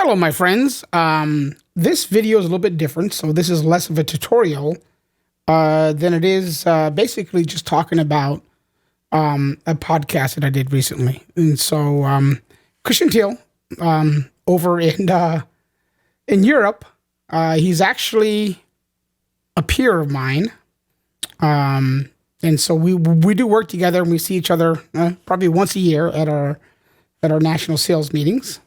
Hello, my friends. This video is a little bit different, so this is less of a tutorial than it is basically just talking about a podcast that I did recently. And so Christian Teal over in Europe, he's actually a peer of mine. And so we do work together, and we see each other probably once a year at our national sales meetings.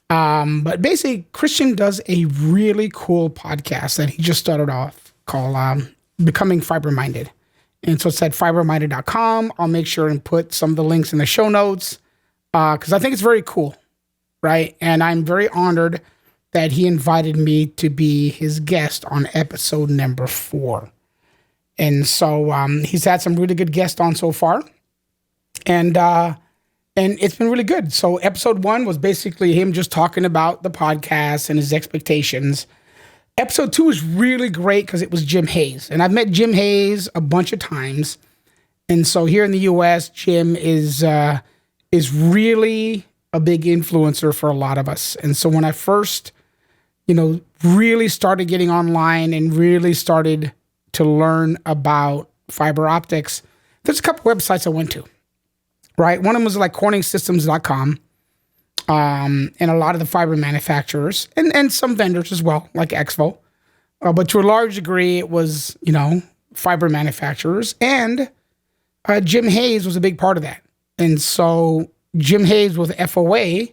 But basically, Christian does a really cool podcast that he just started off called Becoming Fiber Minded. And so it's at fiberminded.com. I'll make sure and put some of the links in the show notes because I think it's very cool, right? And I'm very honored that he invited me to be his guest on episode number 4. And so he's had some really good guests on so far. And it's been really good. So episode 1 was basically him just talking about the podcast and his expectations. Episode 2 is really great because it was Jim Hayes. And I've met Jim Hayes a bunch of times. And so here in the U.S., Jim is really a big influencer for a lot of us. And so when I first, really started getting online and really started to learn about fiber optics, there's a couple websites I went to. Right. One of them was like CorningSystems.com, and a lot of the fiber manufacturers and some vendors as well, like Exvo. But to a large degree, it was, fiber manufacturers. And Jim Hayes was a big part of that. And so Jim Hayes with FOA,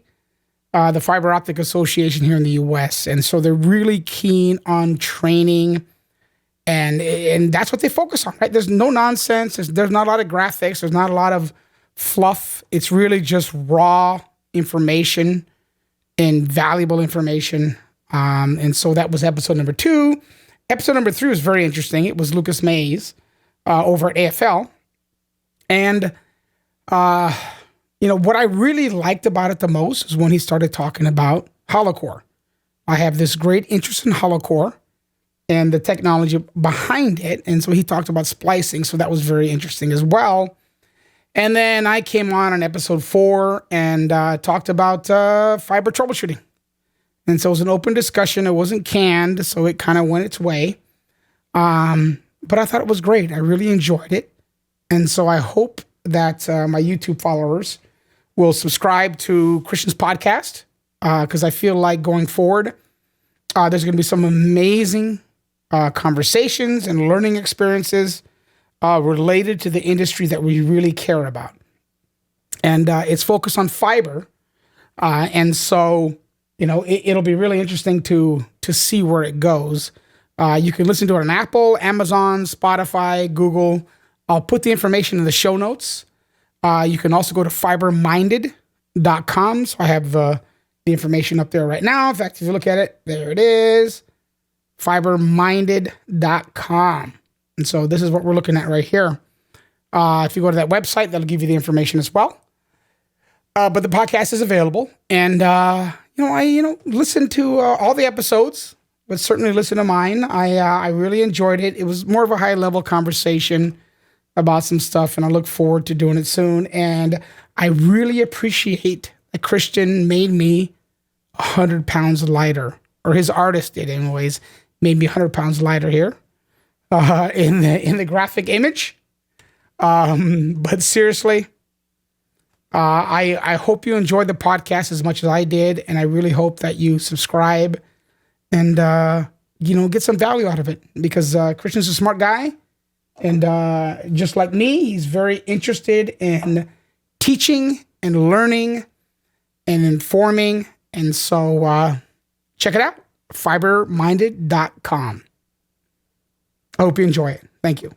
the Fiber Optic Association here in the U.S. And so they're really keen on training. And that's what they focus on, right? There's no nonsense. There's not a lot of graphics. There's not a lot of fluff. It's really just raw information and valuable information. And so that was episode number 2. Episode number 3 was very interesting. It was Lucas Mays over at AFL. And, what I really liked about it the most is when he started talking about HoloCore. I have this great interest in HoloCore and the technology behind it. And so he talked about splicing. So that was very interesting as well. And then I came on episode 4 and talked about fiber troubleshooting. And so it was an open discussion. It wasn't canned, so it kind of went its way. But I thought it was great. I really enjoyed it. And so I hope that my YouTube followers will subscribe to Christian's podcast because I feel like going forward, there's going to be some amazing conversations and learning experiences related to the industry that we really care about. And it's focused on fiber. And so, it'll be really interesting to see where it goes. You can listen to it on Apple, Amazon, Spotify, Google. I'll put the information in the show notes. You can also go to fiberminded.com. So I have the information up there right now. In fact, if you look at it, there it is, fiberminded.com. And so this is what we're looking at right here. If you go to that website, that'll give you the information as well. But the podcast is available. And, I listen to all the episodes, but certainly listen to mine. I really enjoyed it. It was more of a high-level conversation about some stuff, and I look forward to doing it soon. And I really appreciate that Christian made me 100 pounds lighter, or his artist did anyways, made me 100 pounds lighter here. In the graphic image. But seriously, I hope you enjoyed the podcast as much as I did. And I really hope that you subscribe and, get some value out of it because Christian's a smart guy. And just like me, he's very interested in teaching and learning and informing. And so check it out, fiberminded.com. I hope you enjoy it. Thank you.